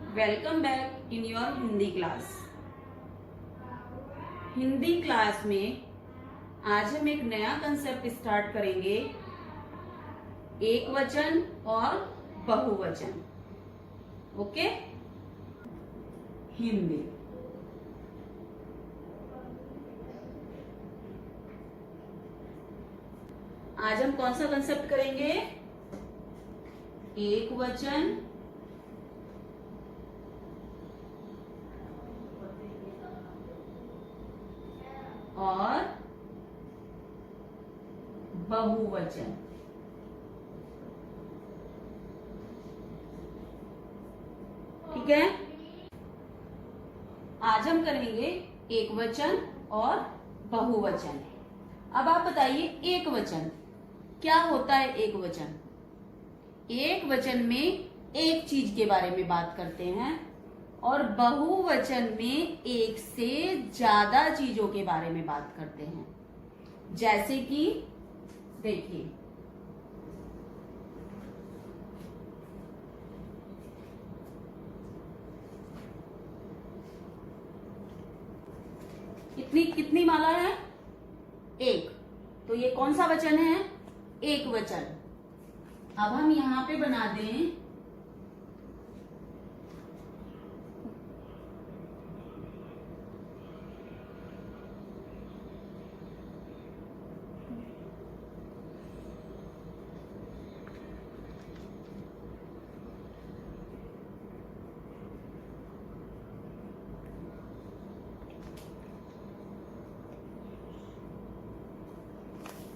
Welcome back in your Hindi class. Hindi class में आज हम एक नया कंसेप्ट स्टार्ट करेंगे, एक वचन और बहुवचन। ओके, हिंदी। आज हम कौन सा कंसेप्ट करेंगे? एक वचन और बहुवचन। ठीक है, आज हम करेंगे एक वचन और बहुवचन। अब आप बताइए, एक वचन क्या होता है? एक वचन, एक वचन में एक चीज के बारे में बात करते हैं और बहुवचन में एक से ज्यादा चीजों के बारे में बात करते हैं। जैसे कि देखिए, कितनी माला है? एक। तो ये कौन सा वचन है? एक वचन। अब हम यहां पे बना दें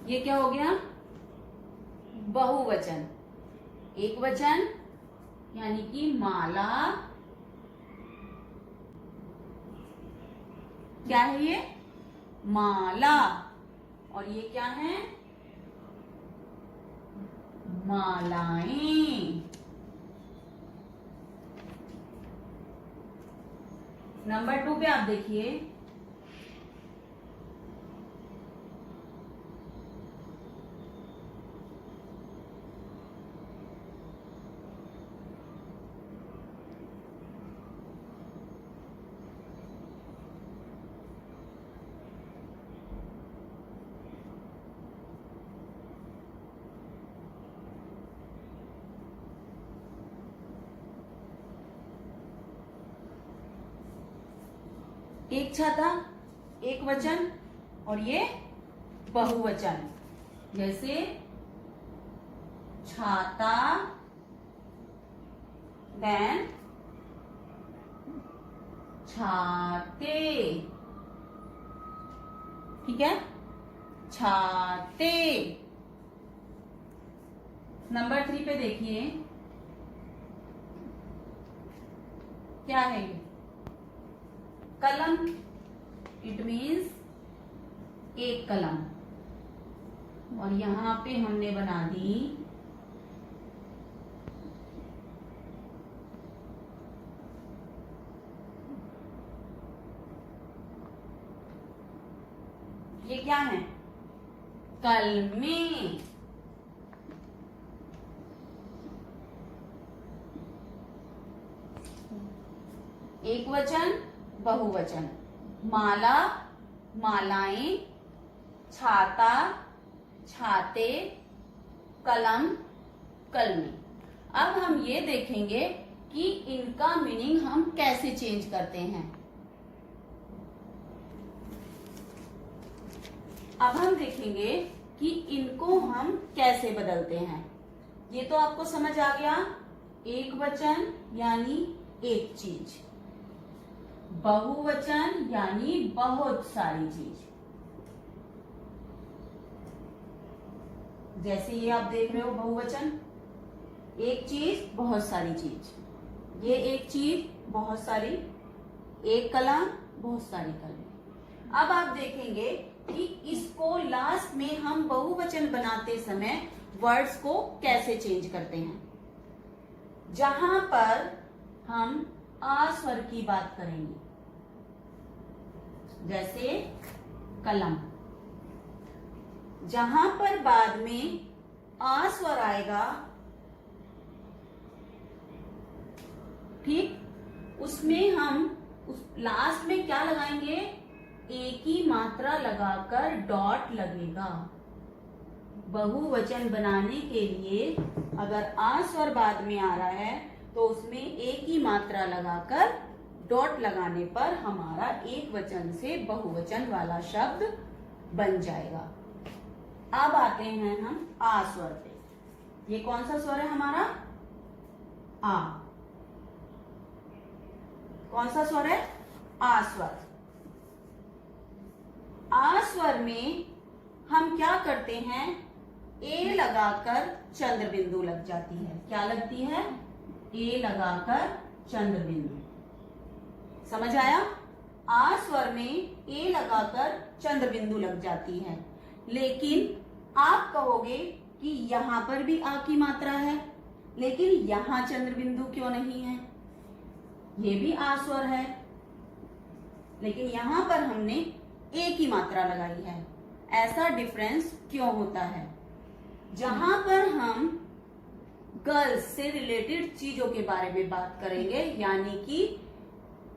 ये क्या हो गया? बहुवचन। एक वचन यानी कि माला, क्या है ये? माला। और ये क्या है? मालाएं। नंबर 2 पे आप देखिए, एक छाता, एक वचन, और ये बहुवचन। जैसे छाता, देन छाते। ठीक है, छाते। नंबर 3 पे देखिए, क्या है ये? कलम। इट मीन्स एक कलम। और यहां पे हमने बना दी ये क्या है? कलमें। एक वचन, बहुवचन। माला, मालाएं, छाता, छाते, कलम, कलमी। अब हम ये देखेंगे कि इनका मीनिंग हम कैसे चेंज करते हैं। अब हम देखेंगे कि इनको हम कैसे बदलते हैं। ये तो आपको समझ आ गया, एक वचन यानी एक चीज, बहुवचन यानी बहुत सारी चीज। जैसे ये आप देख रहे हो, बहुवचन, एक चीज, बहुत सारी चीज। ये एक चीज, बहुत सारी, एक कलम, बहुत सारी कलमें। अब आप देखेंगे कि इसको लास्ट में हम बहुवचन बनाते समय वर्ड्स को कैसे चेंज करते हैं। जहां पर हम आ स्वर की बात करेंगे, जैसे कलम, जहां पर बाद में आ स्वर आएगा, ठीक, उसमें हम उस लास्ट में क्या लगाएंगे, एक ही मात्रा लगाकर डॉट लगेगा। बहुवचन बनाने के लिए अगर आ स्वर बाद में आ रहा है तो उसमें एक ही मात्रा लगाकर डॉट लगाने पर हमारा एक वचन से बहुवचन वाला शब्द बन जाएगा। अब आते हैं हम आ स्वर पे। ये कौन सा स्वर है हमारा, आ। कौन सा स्वर है, आ स्वर। आ स्वर में हम क्या करते हैं, ए लगाकर चंद्र बिंदु लग जाती है। क्या लगती है, ए लगाकर चंद्र बिंदु। समझ आया, आ स्वर में ए लगाकर चंद्र बिंदु लग जाती है। लेकिन आप कहोगे कि यहां पर भी आ की मात्रा है, लेकिन यहां चंद्र बिंदु क्यों नहीं है, ये भी आ स्वर है, लेकिन यहां पर हमने ए की मात्रा लगाई है। ऐसा डिफरेंस क्यों होता है? जहां पर हम गर्ल्स से रिलेटेड चीजों के बारे में बात करेंगे, यानी कि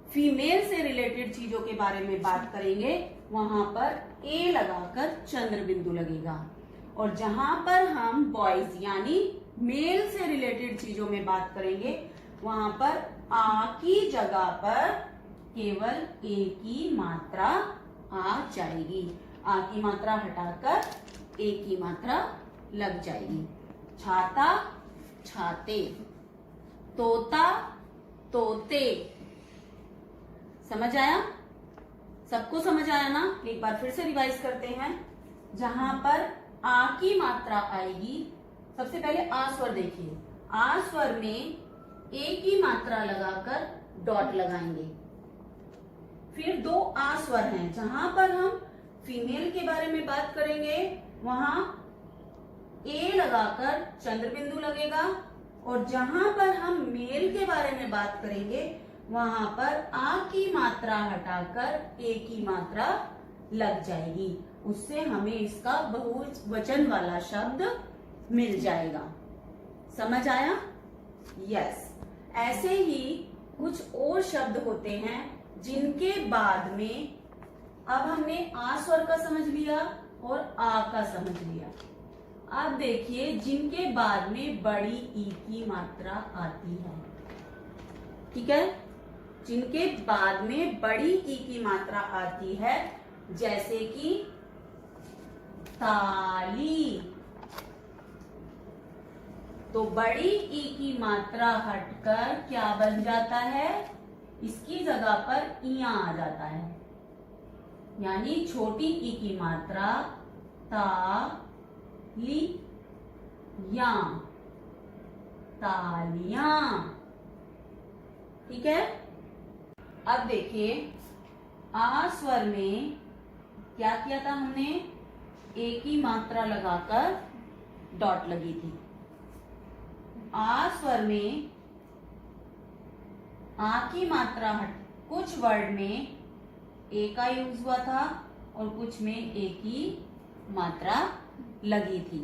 फीमेल से रिलेटेड चीजों के बारे में बात करेंगे, वहां पर ए लगाकर चंद्र बिंदु लगेगा। और जहां पर हम बॉयज यानी मेल से रिलेटेड चीजों में बात करेंगे, वहां पर आ की जगह पर केवल ए की मात्रा आ जाएगी। आ की मात्रा हटाकर ए की मात्रा लग जाएगी। छाता, छाते, तोता, तोते। समझ आया, सबको समझ आया ना? एक बार फिर से रिवाइज करते हैं। जहां पर आ की मात्रा आएगी, सबसे पहले आ स्वर देखिए। आ स्वर में ए की मात्रा लगाकर डॉट लगाएंगे। फिर दो आ स्वर हैं, जहां पर हम फीमेल के बारे में बात करेंगे, वहां ए लगाकर चंद्र बिंदु लगेगा। और जहां पर हम मेल के बारे में बात करेंगे, वहां पर आ की मात्रा हटाकर ए की मात्रा लग जाएगी। उससे हमें इसका बहुवचन वाला शब्द मिल जाएगा। समझ आया? यस। ऐसे ही कुछ और शब्द होते हैं जिनके बाद में, अब हमने आ स्वर का समझ लिया और आ का समझ लिया। अब देखिए, जिनके बाद में बड़ी ई की मात्रा आती है, ठीक है, जिनके बाद में बड़ी ई की मात्रा आती है, जैसे कि ताली, तो बड़ी ई की मात्रा हटकर क्या बन जाता है, इसकी जगह पर इया आ जाता है। यानी छोटी ई की मात्रा ली या, तालियां। ठीक है। अब देखिए, आ स्वर में क्या किया था हमने, ए की मात्रा लगाकर डॉट लगी थी। आ स्वर में आ की मात्रा हट, कुछ वर्ड में ए का यूज हुआ था और कुछ में ए की मात्रा लगी थी।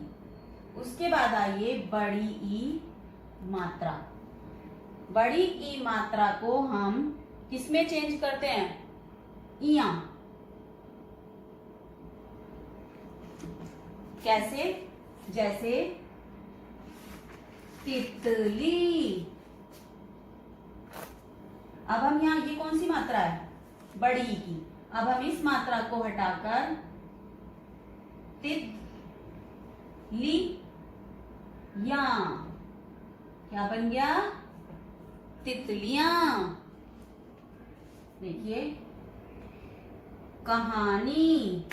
उसके बाद आइए बड़ी ई मात्रा। बड़ी ई मात्रा को हम किस में चेंज करते हैं, इया। कैसे? जैसे तितली। अब हम यहाँ, ये कौन सी मात्रा है, बड़ी ई की। अब हम इस मात्रा को हटाकर तितली या, क्या बन गया, तितलियां। देखिए, कहानी,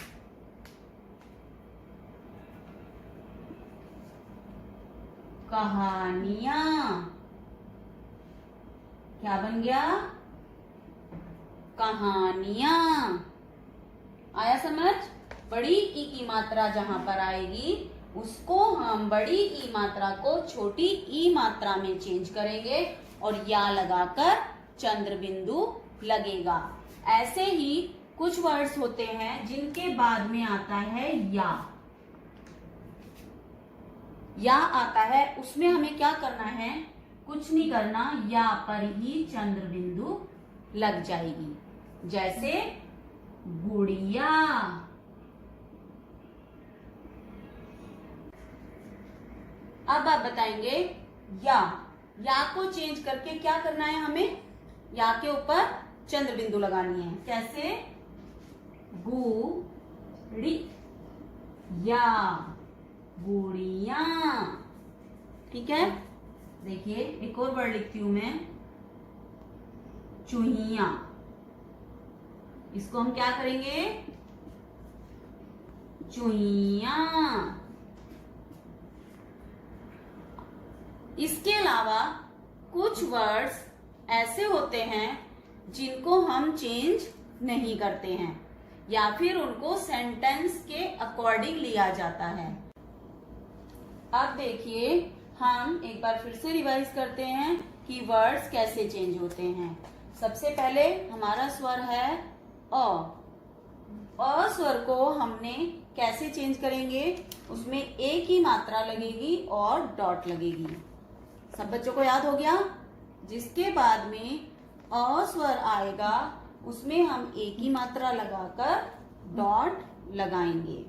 कहानियां, क्या बन गया, कहानियां। आया समझ? बड़ी ई की मात्रा जहां पर आएगी, उसको हम बड़ी ई मात्रा को छोटी ई मात्रा में चेंज करेंगे और या लगाकर चंद्र बिंदु लगेगा। ऐसे ही कुछ वर्ड्स होते हैं जिनके बाद में आता है या आता है। उसमें हमें क्या करना है, कुछ नहीं करना, या पर ही चंद्र बिंदु लग जाएगी। जैसे गुड़िया। अब आप बताएंगे या को चेंज करके क्या करना है हमें, या के ऊपर चंद्र बिंदु लगानी है। कैसे? गुड़िया, गुड़िया। ठीक है, देखिए एक और वर्ड लिखती हूं मैं, चूहिया। इसको हम क्या करेंगे? चूहिया। इसके अलावा कुछ वर्ड्स ऐसे होते हैं जिनको हम चेंज नहीं करते हैं, या फिर उनको सेंटेंस के अकॉर्डिंग लिया जाता है। अब देखिए, हम एक बार फिर से रिवाइज करते हैं कि वर्ड्स कैसे चेंज होते हैं। सबसे पहले हमारा स्वर है अ स्वर को हमने कैसे चेंज करेंगे? उसमें ए की मात्रा लगेगी और डॉट लगेगी। सब बच्चों को याद हो गया? जिसके बाद में अ स्वर आएगा उसमें हम ए की मात्रा लगाकर डॉट लगाएंगे।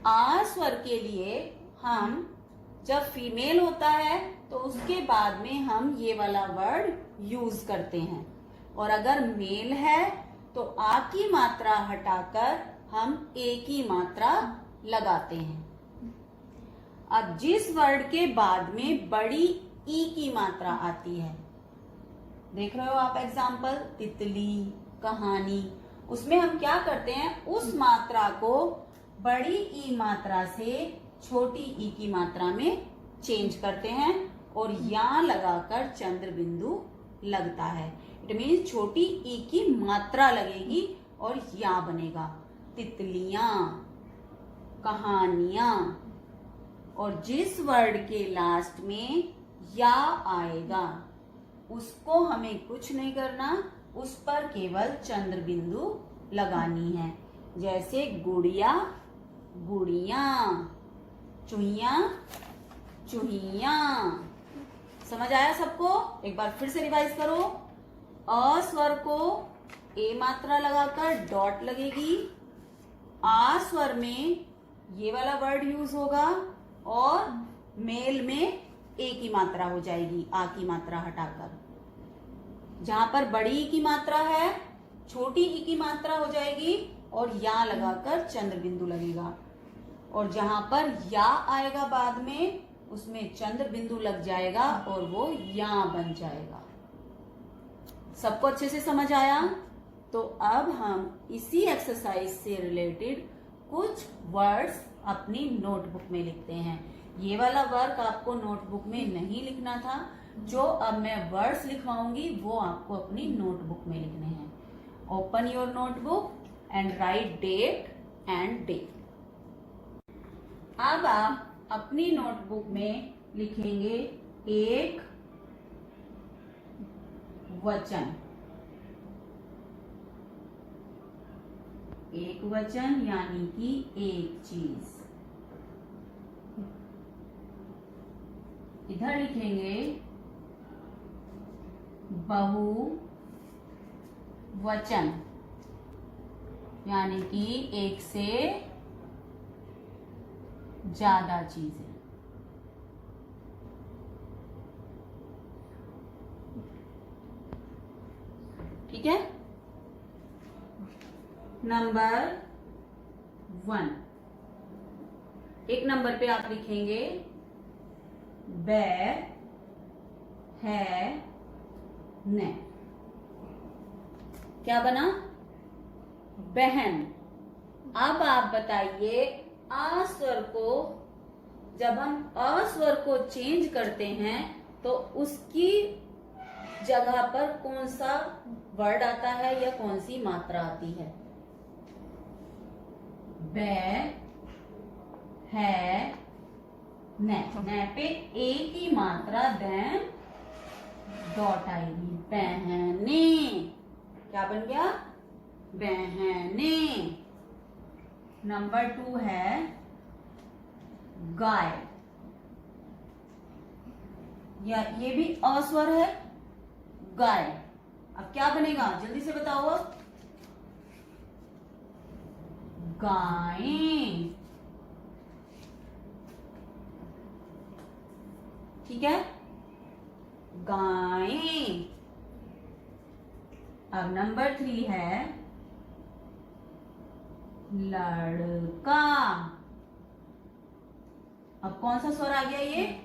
आ स्वर के लिए हम जब फीमेल होता है तो उसके बाद में हम ये वाला वर्ड यूज करते हैं, और अगर मेल है तो आ की मात्रा हटाकर हम ए की मात्रा लगाते हैं। अब जिस वर्ड के बाद में बड़ी ई की मात्रा आती है, देख रहे हो आप एग्जाम्पल, तितली, कहानी, उसमें हम क्या करते हैं? उस मात्रा को बड़ी ई मात्रा से छोटी ई की मात्रा में चेंज करते हैं और यहाँ लगाकर चंद्र बिंदु लगता है। इट मीन्स छोटी ई की मात्रा लगेगी और यहाँ बनेगा तितलियां, कहानियां। और जिस वर्ड के लास्ट में या आएगा उसको हमें कुछ नहीं करना, उस पर केवल चंद्र बिंदु लगानी है। जैसे गुड़िया, गुड़िया, चूहिया, चूहिया। समझ आया सबको? एक बार फिर से रिवाइज करो। अ स्वर को ए मात्रा लगाकर डॉट लगेगी, आ स्वर में ये वाला वर्ड यूज होगा और मेल में ए की मात्रा हो जाएगी, आ की मात्रा हटाकर। जहां पर बड़ी ई की मात्रा है छोटी ई की मात्रा हो जाएगी और या लगाकर चंद्र बिंदु लगेगा, और जहां पर या आएगा बाद में उसमें चंद्र बिंदु लग जाएगा और वो या बन जाएगा। सबको अच्छे से समझ आया? तो अब हम इसी एक्सरसाइज से रिलेटेड कुछ वर्ड्स अपनी नोटबुक में लिखते हैं। ये वाला वर्क आपको नोटबुक में नहीं लिखना था, जो अब मैं वर्ड्स लिखवाऊंगी वो आपको अपनी नोटबुक में लिखने हैं। Open your notebook and write date and day. अब आप अपनी नोटबुक में लिखेंगे एक वचन। एक वचन यानी कि एक चीज। इधर लिखेंगे बहुवचन यानी कि एक से ज्यादा चीजें। ठीक है। नंबर 1, एक नंबर पे आप लिखेंगे बै है ने। क्या बना? बहन। अब आप बताइए, आ स्वर को जब हम अ स्वर को चेंज करते हैं तो उसकी जगह पर कौन सा वर्ड आता है या कौन सी मात्रा आती है? बै है ने। ने पे ए की मात्रा देन डॉट आएगी, बहने। क्या बन गया? बहने। नंबर 2 है गाय। या ये भी अस्वर है, गाय। अब क्या बनेगा जल्दी से बताओ। अब गायें, ठीक है, गायें। अब नंबर 3 है लड़का। अब कौन सा स्वर आ गया? ये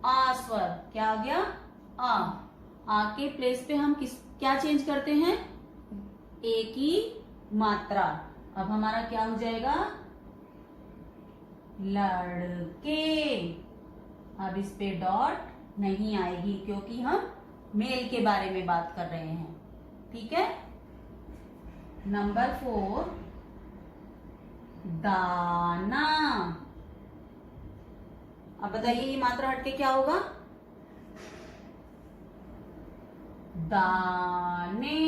आ स्वर। क्या आ गया? आ के प्लेस पे हम क्या चेंज करते हैं? ए की मात्रा। अब हमारा क्या हो जाएगा? लड़के। अब इस पे डॉट नहीं आएगी क्योंकि हम मेल के बारे में बात कर रहे हैं, ठीक है। नंबर 4 दाना। अब बताइए ये मात्रा हटके क्या होगा? दाने।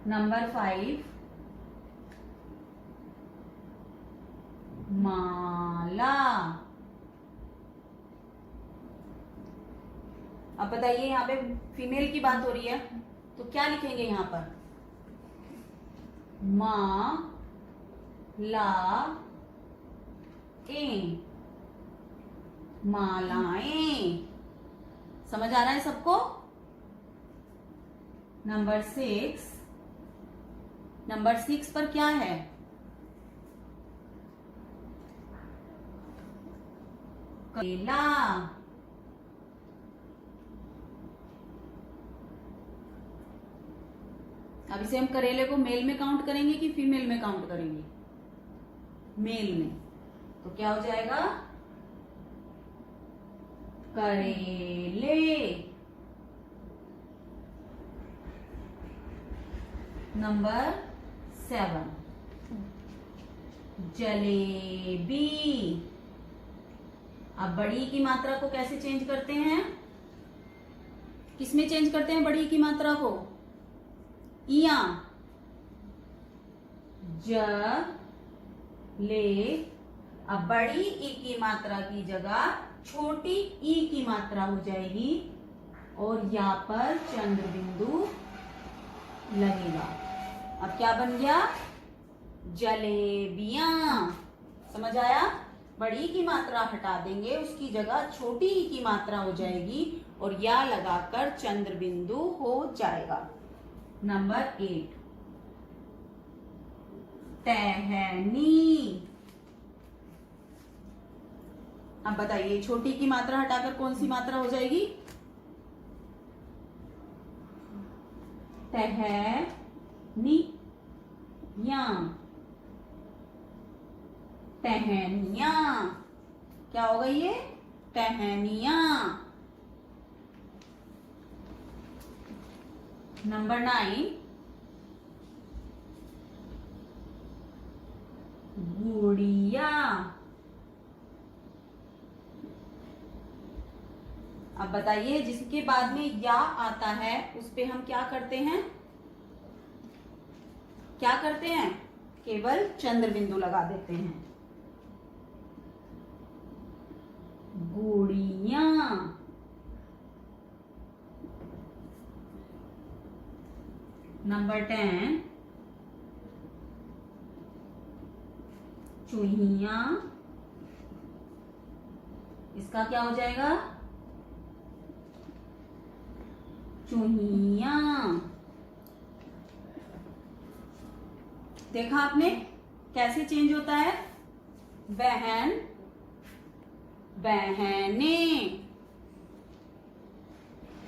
नंबर 5 माला। अब बताइए यहाँ पे फीमेल की बात हो रही है तो क्या लिखेंगे यहाँ पर? मा ला ए, मालाएं। समझ आ रहा है सबको? नंबर 6 पर क्या है? केला। अब इसे हम करेले को मेल में काउंट करेंगे कि फीमेल में काउंट करेंगे? मेल में। तो क्या हो जाएगा? करेले। नंबर 7 जलेबी। अब बड़ी की मात्रा को कैसे चेंज करते हैं? किसमें चेंज करते हैं बड़ी की मात्रा को? इया। ज ले। अब बड़ी ई की मात्रा की जगह छोटी ई की मात्रा हो जाएगी और यहाँ पर चंद्र बिंदु लगेगा। अब क्या बन गया? जलेबियां। समझ आया? बड़ी की मात्रा हटा देंगे, उसकी जगह छोटी ई की मात्रा हो जाएगी और या लगाकर चंद्र बिंदु हो जाएगा। नंबर 8 टहनी। अब बताइए छोटी की मात्रा हटाकर कौन सी मात्रा हो जाएगी? टहनी या टहनिया। क्या होगा ये? टहनिया। नंबर 9 गुड़िया। अब बताइए जिसके बाद में या आता है उस पे हम क्या करते हैं? क्या करते हैं? केवल चंद्र बिंदु लगा देते हैं। गुड़िया। नंबर 10 चूहिया। इसका क्या हो जाएगा? चूहिया। देखा आपने कैसे चेंज होता है? बहन, बहने,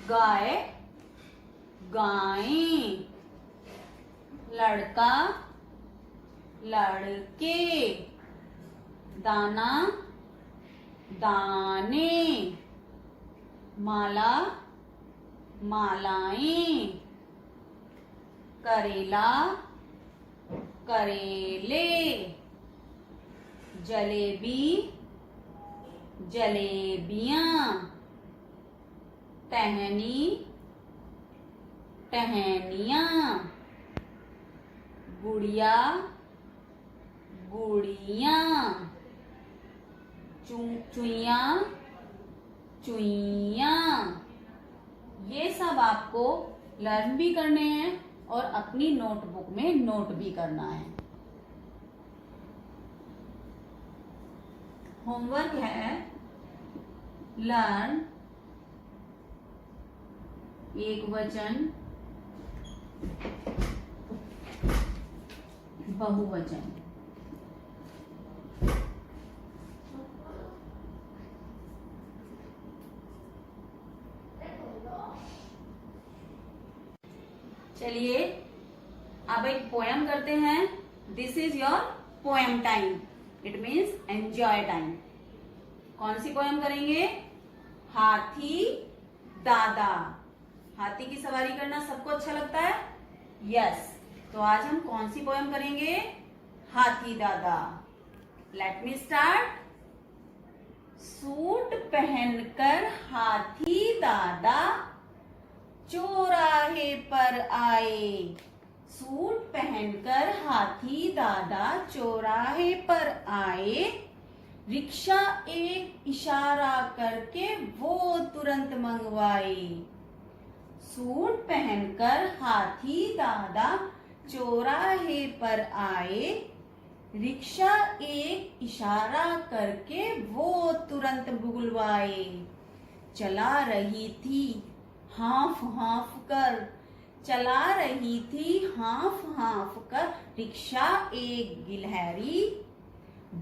गाय, गायें, लड़का, लड़के, दाना, दाने, माला, मालाएं, करेला, करेले, जलेबी, जलेबियां, टहनी, टहनियां, गुड़िया, गुड़ियां, चुईया चुईया। ये सब आपको लर्न भी करने हैं और अपनी नोटबुक में नोट भी करना है। होमवर्क है लर्न एकवचन बहुवचन। चलिए अब एक पोयम करते हैं। This is your poem time, it means enjoy time. कौन सी पोयम करेंगे? हाथी दादा। हाथी की सवारी करना सबको अच्छा लगता है? यस। तो आज हम कौन सी पोयम करेंगे? हाथी दादा। Let me start. सूट पहनकर हाथी दादा चौराहे पर आए। सूट पहनकर हाथी दादा चौराहे पर आए। रिक्शा एक इशारा करके वो तुरंत मंगवाए। सूट पहनकर हाथी दादा चौराहे पर आए। रिक्शा एक इशारा करके वो तुरंत बुलवाए। चला रही थी हाफ हाफ कर, चला रही थी हाफ हाफ कर रिक्शा एक गिलहरी।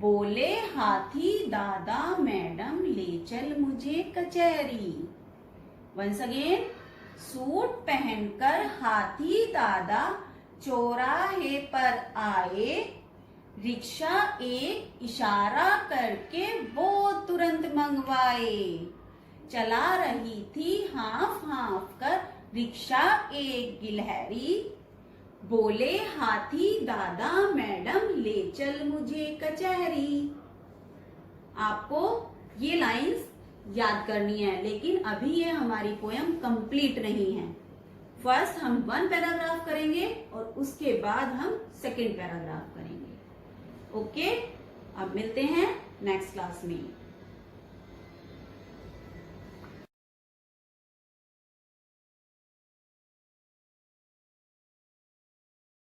बोले हाथी दादा मैडम ले चल मुझे कचहरी। Once again. सूट पहनकर हाथी दादा चौराहे पर आए। रिक्शा एक इशारा करके वो तुरंत मंगवाए। चला रही थी हाफ हाफ कर रिक्शा एक गिलहरी। बोले हाथी दादा मैडम ले चल मुझे कचहरी। आपको ये लाइंस याद करनी है, लेकिन अभी ये हमारी पोयम कंप्लीट नहीं है। फर्स्ट हम 1 पैराग्राफ करेंगे और उसके बाद हम 2nd पैराग्राफ करेंगे। ओके, अब मिलते हैं नेक्स्ट क्लास में।